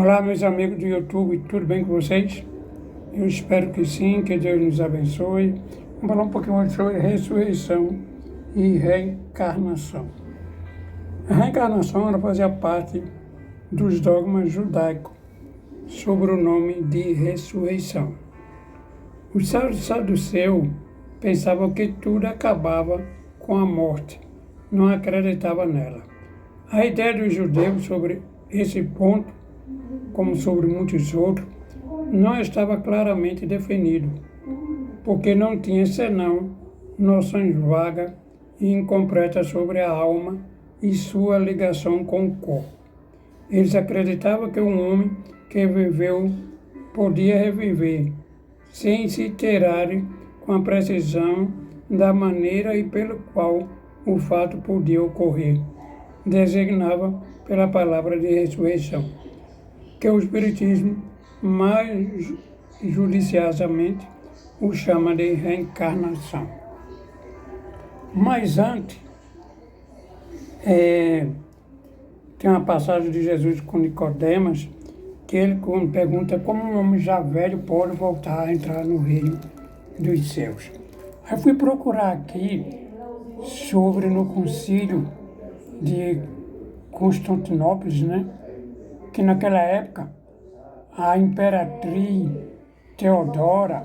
Olá, meus amigos do YouTube, tudo bem com vocês? Eu espero que sim, que Deus nos abençoe. Vamos falar um pouquinho hoje sobre ressurreição e reencarnação. A reencarnação ela fazia parte dos dogmas judaicos sobre o nome de ressurreição. Os saduceus pensavam que tudo acabava com a morte, não acreditavam nela. A ideia dos judeus sobre esse ponto, como sobre muitos outros, não estava claramente definido, porque não tinha senão noções vagas e incompletas sobre a alma e sua ligação com o corpo. Eles acreditavam que um homem que viveu podia reviver, sem se terem com a precisão da maneira e pelo qual o fato podia ocorrer. Designava pela palavra de ressurreição, que o Espiritismo mais judiciosamente o chama de reencarnação. Mas antes, tem uma passagem de Jesus com Nicodemos, que ele pergunta como um homem já velho pode voltar a entrar no reino dos céus. Aí fui procurar aqui sobre no concílio de Constantinopla, né? Que naquela época a imperatriz Teodora,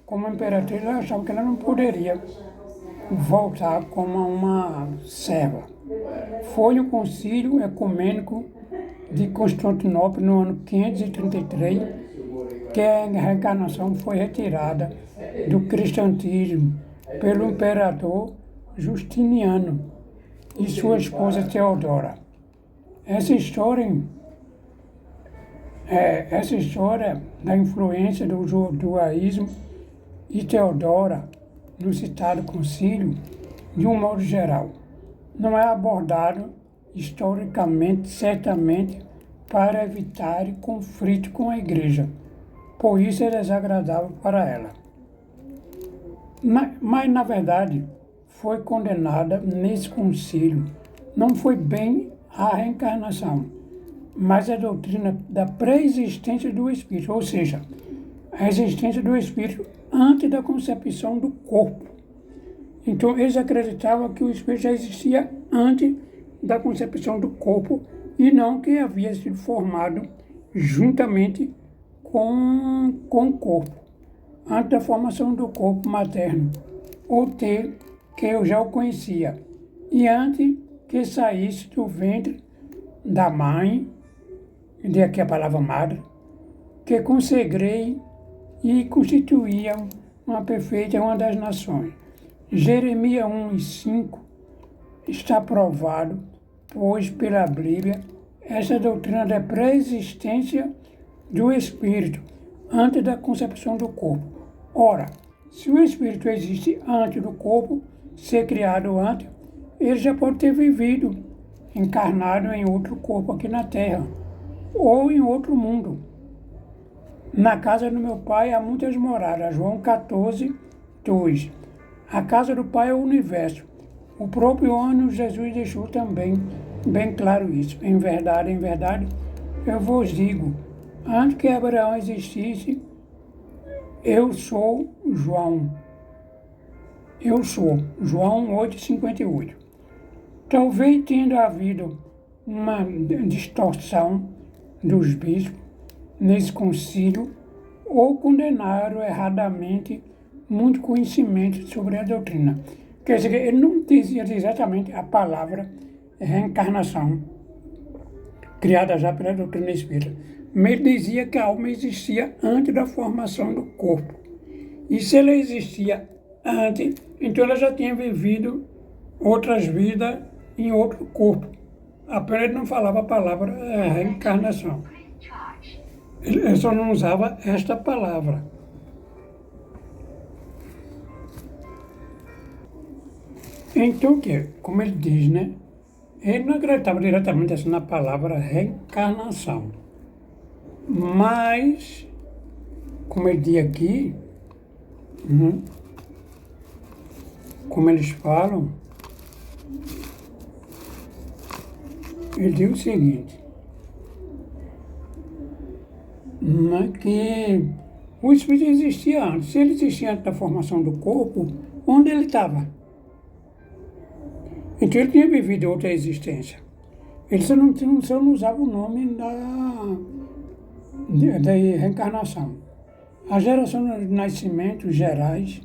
como imperatriz, ela achava que ela não poderia voltar como uma serva. Foi o concílio ecumênico de Constantinopla no ano 533 que a reencarnação foi retirada do cristianismo pelo imperador Justiniano e sua esposa Teodora. Essa história da influência do judaísmo e Teodora no citado concílio, de um modo geral, não é abordado historicamente, certamente, para evitar conflito com a Igreja, por isso é desagradável para ela. Mas na verdade, foi condenada nesse concílio. Não foi bem a reencarnação, mas a doutrina da pré-existência do Espírito, ou seja, a existência do Espírito antes da concepção do corpo. Então, eles acreditavam que o Espírito já existia antes da concepção do corpo e não que havia sido formado juntamente com o corpo, antes da formação do corpo materno, ou ter que eu já o conhecia, e antes que saísse do ventre da mãe, de aqui a palavra madre, que consagrei e constituía uma das nações. Jeremias 1:5 está provado, pois pela Bíblia, essa doutrina da pré-existência do Espírito antes da concepção do corpo. Ora, se o Espírito existe antes do corpo ser criado antes, ele já pode ter vivido, encarnado em outro corpo aqui na Terra, ou em outro mundo. Na casa do meu Pai há muitas moradas, João 14:2. A casa do Pai é o universo. O próprio ano Jesus deixou também bem claro isso. Em verdade, eu vos digo, antes que Abraão existisse, eu sou João. Eu sou, João 8:58. Talvez tendo havido uma distorção dos bispos nesse concílio, ou condenaram erradamente muito conhecimento sobre a doutrina. Quer dizer, ele não dizia exatamente a palavra reencarnação, criada já pela doutrina espírita, mas ele dizia que a alma existia antes da formação do corpo. E se ela existia antes, então ela já tinha vivido outras vidas em outro corpo. Apenas ele não falava a palavra reencarnação. Ele só não usava esta palavra. Então, como ele diz, né? Ele não acreditava diretamente assim na palavra reencarnação. Mas, como ele diz aqui, como eles falam, ele diz o seguinte: que o espírito existia antes. Se ele existia antes da formação do corpo, onde ele estava? Então ele tinha vivido outra existência. Ele só não usava o nome da reencarnação. A geração de nascimentos gerais,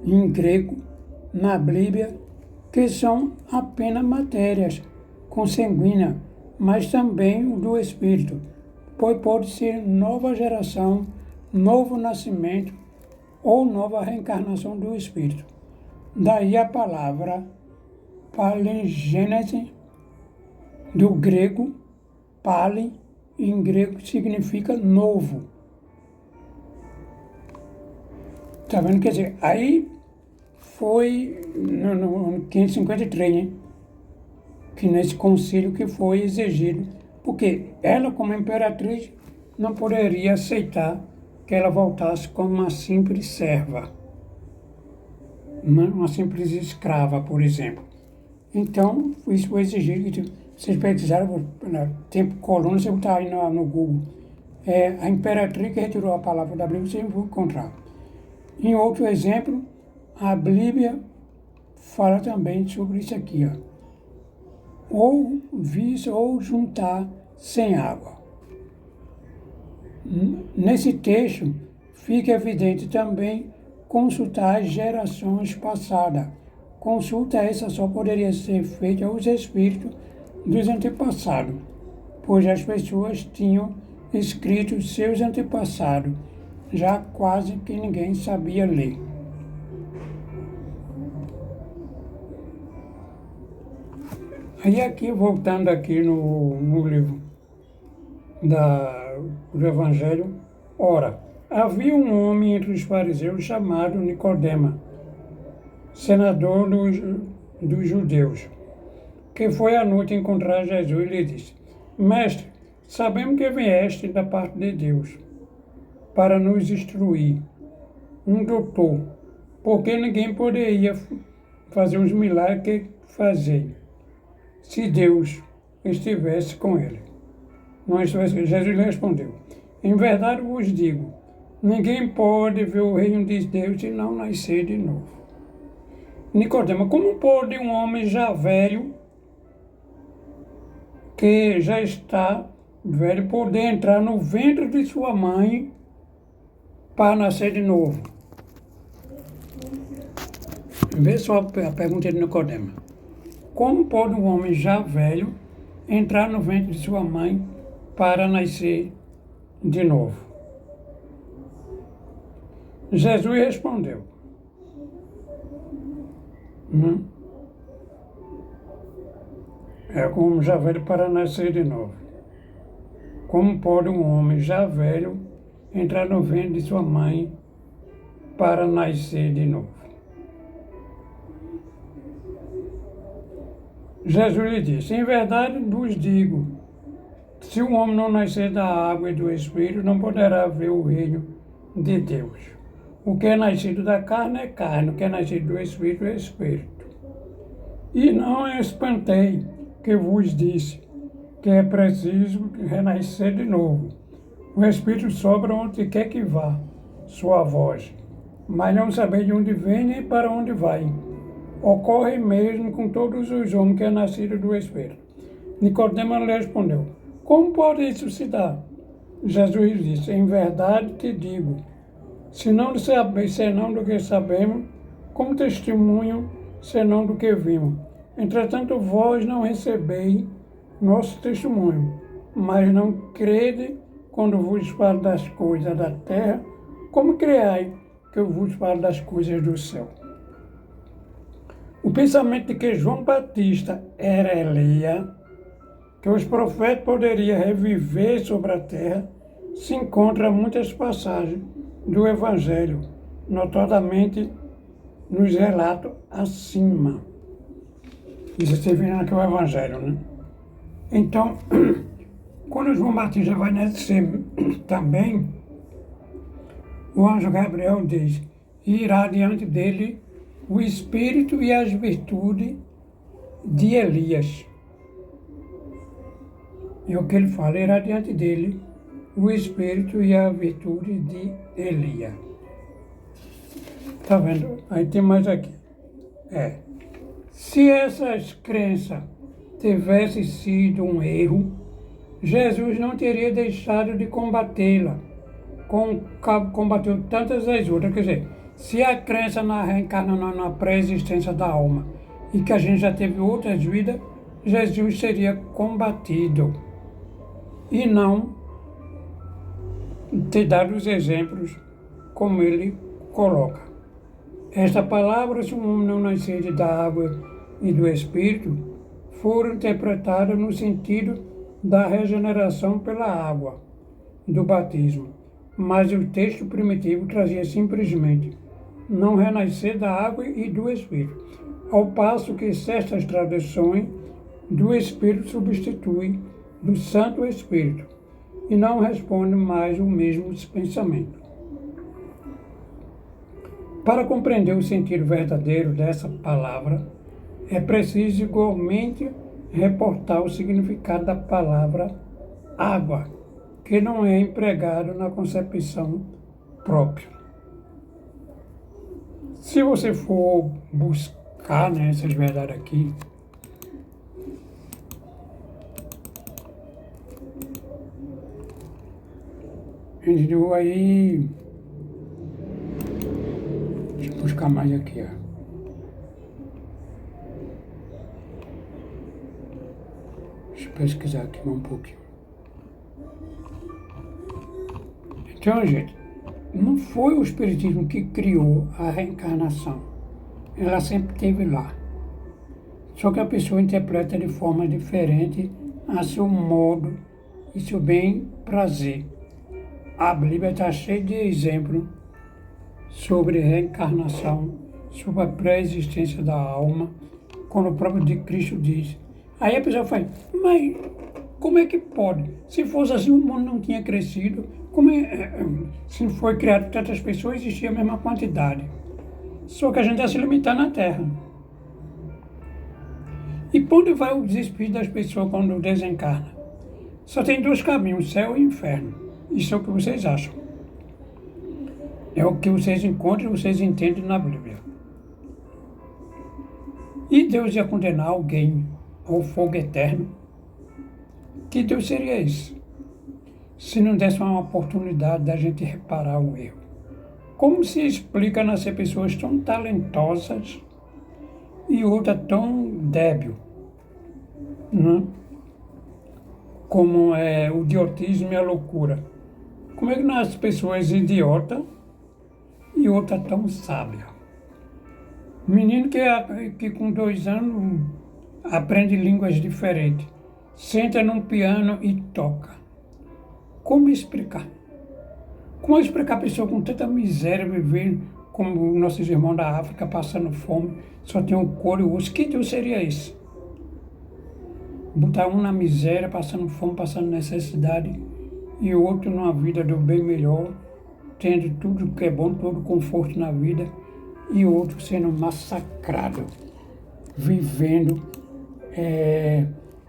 em grego, na Bíblia, que são apenas matérias consanguíneas, mas também do espírito, pois pode ser nova geração, novo nascimento ou nova reencarnação do espírito. Daí a palavra palengênese, do grego, pale, em grego significa novo. Tá vendo? Quer dizer, aí foi no 553, né? Que nesse concílio que foi exigido, porque ela, como imperatriz, não poderia aceitar que ela voltasse como uma simples serva, uma simples escrava, por exemplo. Então, isso foi exigido. Que vocês pesquisaram, tempo coluna, você botar aí no Google. A imperatriz que retirou a palavra da Bíblia, você vai encontrar. Em outro exemplo, a Bíblia fala também sobre isso aqui, ó. Ou vis ou juntar sem água. Nesse texto, fica evidente também consultar as gerações passadas. Consulta essa só poderia ser feita aos espíritos dos antepassados, pois as pessoas tinham escrito seus antepassados, já quase que ninguém sabia ler. Aí aqui, voltando aqui no livro do Evangelho, ora, havia um homem entre os fariseus chamado Nicodemo, senador dos judeus, que foi à noite encontrar Jesus e lhe disse: Mestre, sabemos que vieste da parte de Deus para nos instruir, um doutor, porque ninguém poderia fazer os milagres que fazei, se Deus estivesse com ele. Jesus lhe respondeu: Em verdade vos digo, ninguém pode ver o reino de Deus se não nascer de novo. Nicodemo, como pode um homem já velho, que já está velho, poder entrar no ventre de sua mãe para nascer de novo? Vê só a pergunta de Nicodemo. Como pode um homem já velho entrar no ventre de sua mãe para nascer de novo? Jesus respondeu: É como já velho para nascer de novo. Como pode um homem já velho entrar no ventre de sua mãe para nascer de novo? Jesus lhe disse: Em verdade vos digo, se o homem não nascer da água e do Espírito, não poderá ver o reino de Deus. O que é nascido da carne é carne, o que é nascido do Espírito é Espírito. E não espantei que vos disse que é preciso renascer de novo. O Espírito sobra onde quer que vá, sua voz, mas não sabeis de onde vem nem para onde vai. Ocorre mesmo com todos os homens que é nascido do Espírito. Nicodemo lhe respondeu: Como pode isso se dar? Jesus disse: Em verdade te digo, senão do que sabemos, como testemunho, senão do que vimos. Entretanto, vós não recebeis nosso testemunho, mas não crede quando vos falo das coisas da terra, como creai que eu vos falo das coisas do céu? O pensamento de que João Batista era Elias, que os profetas poderiam reviver sobre a terra, se encontra em muitas passagens do Evangelho, notadamente nos relatos acima. Isso você vê aqui o Evangelho, né? Então, quando João Batista vai nascer também, o anjo Gabriel diz: irá diante dele o espírito e as virtudes de Elias. É o que ele fala: irá diante dele o espírito e a virtude de Elia. Tá vendo? Aí tem mais aqui. Se essas crenças tivessem sido um erro, Jesus não teria deixado de combatê-la, como combateu tantas as outras. Quer dizer, se a crença na reencarnação, na pré-existência da alma, e que a gente já teve outras vidas, Jesus seria combatido. E não ter dado os exemplos como ele coloca. Esta palavra, se um homem não nascer da água e do Espírito, foram interpretadas no sentido da regeneração pela água, do batismo. Mas o texto primitivo trazia simplesmente não renascer da água e do Espírito, ao passo que certas traduções do Espírito substituem do Santo Espírito e não respondem mais o mesmo pensamento. Para compreender o sentido verdadeiro dessa palavra, é preciso igualmente reportar o significado da palavra água, que não é empregado na concepção própria. Se você for buscar essas verdades aqui, entendeu? Aí, deixa eu buscar mais aqui, ó. Deixa eu pesquisar aqui um pouquinho. Então, gente, não foi o Espiritismo que criou a reencarnação. Ela sempre esteve lá. Só que a pessoa interpreta de forma diferente, a seu modo e seu bem prazer. A Bíblia está cheia de exemplos sobre reencarnação, sobre a pré-existência da alma, quando o próprio de Cristo diz. Aí a pessoa fala, mas como é que pode? Se fosse assim, o mundo não tinha crescido. Se foi criado tantas pessoas, existia a mesma quantidade. Só que a gente está se limitando na Terra. E para onde vai o desespírito das pessoas quando desencarna? Só tem dois caminhos, céu e inferno. Isso é o que vocês acham. É o que vocês encontram e vocês entendem na Bíblia. E Deus ia condenar alguém ao fogo eterno? Que Deus seria esse? Se não desse uma oportunidade da gente reparar o erro. Como se explica nascer pessoas tão talentosas e outra tão débil, né? Como é o idiotismo e a loucura. Como é que nasce pessoas idiotas e outra tão sábia? Menino que com 2 anos aprende línguas diferentes, senta num piano e toca. Como explicar? Como explicar a pessoa com tanta miséria vivendo como nossos irmãos da África passando fome, só tem o couro e o osso? Que Deus seria esse? Botar um na miséria, passando fome, passando necessidade, e o outro numa vida do bem melhor, tendo tudo que é bom, todo conforto na vida, e o outro sendo massacrado, vivendo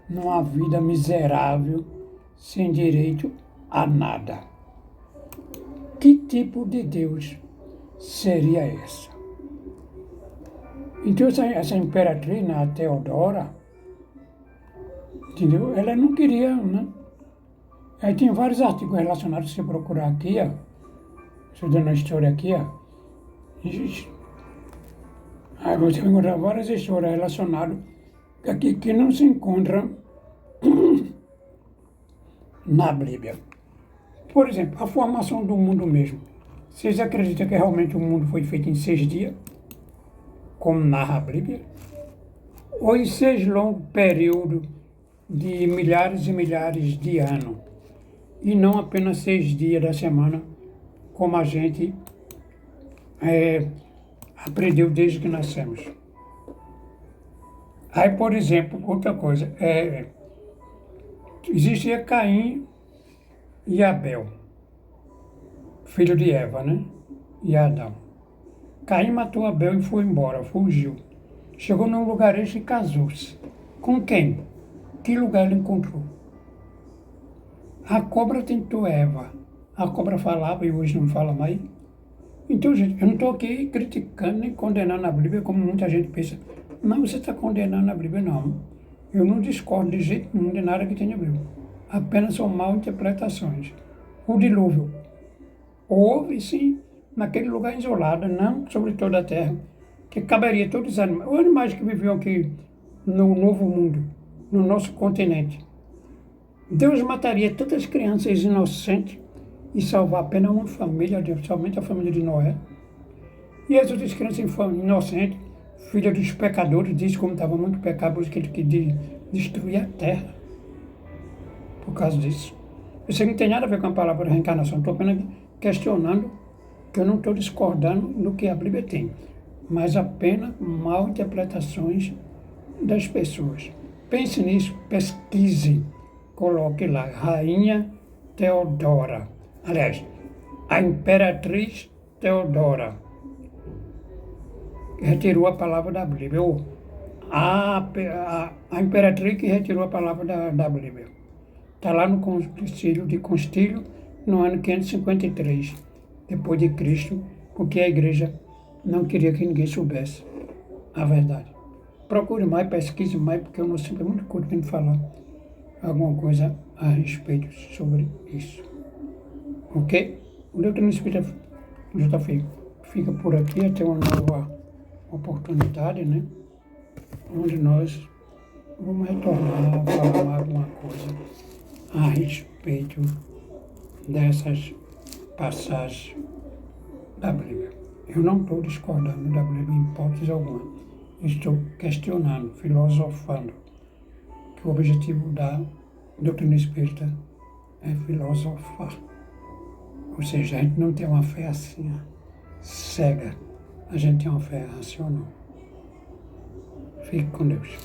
numa vida miserável, sem direito a nada. Que tipo de Deus seria essa? Então essa imperatriz, a Teodora, entendeu? Ela não queria, né? Aí tem vários artigos relacionados, se você procurar aqui, ó, estudando a história aqui, ó, aí você vai encontrar várias histórias relacionadas aqui que não se encontram na Bíblia. Por exemplo, a formação do mundo mesmo. Vocês acreditam que realmente o mundo foi feito em 6 dias, como narra a Bíblia? Ou em 6 longos períodos de milhares e milhares de anos? E não apenas 6 dias da semana, como a gente aprendeu desde que nascemos. Aí, por exemplo, outra coisa, existia Caim e Abel, filho de Eva, né? E Adão. Caim matou Abel e foi embora, fugiu. Chegou num lugarejo e casou-se. Com quem? Que lugar ele encontrou? A cobra tentou Eva. A cobra falava e hoje não fala mais. Então, gente, eu não estou aqui criticando nem condenando a Bíblia, como muita gente pensa. Não, você está condenando a Bíblia, não. Eu não discordo de jeito nenhum de nada que tenha Bíblia. Apenas são mal interpretações. O dilúvio houve, sim, naquele lugar isolado, não sobre toda a terra, que caberia todos os animais que viviam aqui no Novo Mundo, no nosso continente. Deus mataria todas as crianças inocentes e salvar apenas uma família, somente a família de Noé. E as outras crianças inocentes, filhas dos pecadores, disse como estavam muito pecadores, que ele queria destruir a terra por causa disso. Isso não tem nada a ver com a palavra reencarnação, estou apenas questionando, que eu não estou discordando do que a Bíblia tem, mas apenas mal interpretações das pessoas. Pense nisso, pesquise, coloque lá, Rainha Teodora. Aliás, a Imperatriz Teodora retirou a palavra da Bíblia. Ou a Imperatriz que retirou a palavra da Bíblia. Está lá no Concílio de Constilo, no ano 553, depois de Cristo, porque a igreja não queria que ninguém soubesse a verdade. Procure mais, pesquise mais, porque eu não sempre é muito curto para falar alguma coisa a respeito sobre isso. Ok? O Doutrina Espírita JF fica por aqui até uma nova oportunidade, né? Onde nós vamos retornar a falar alguma coisa a respeito dessas passagens da Bíblia. Eu não estou discordando da Bíblia em hipótese alguma. Estou questionando, filosofando, que o objetivo da doutrina espírita é filosofar. Ou seja, a gente não tem uma fé assim, cega. A gente tem uma fé racional. Fique com Deus.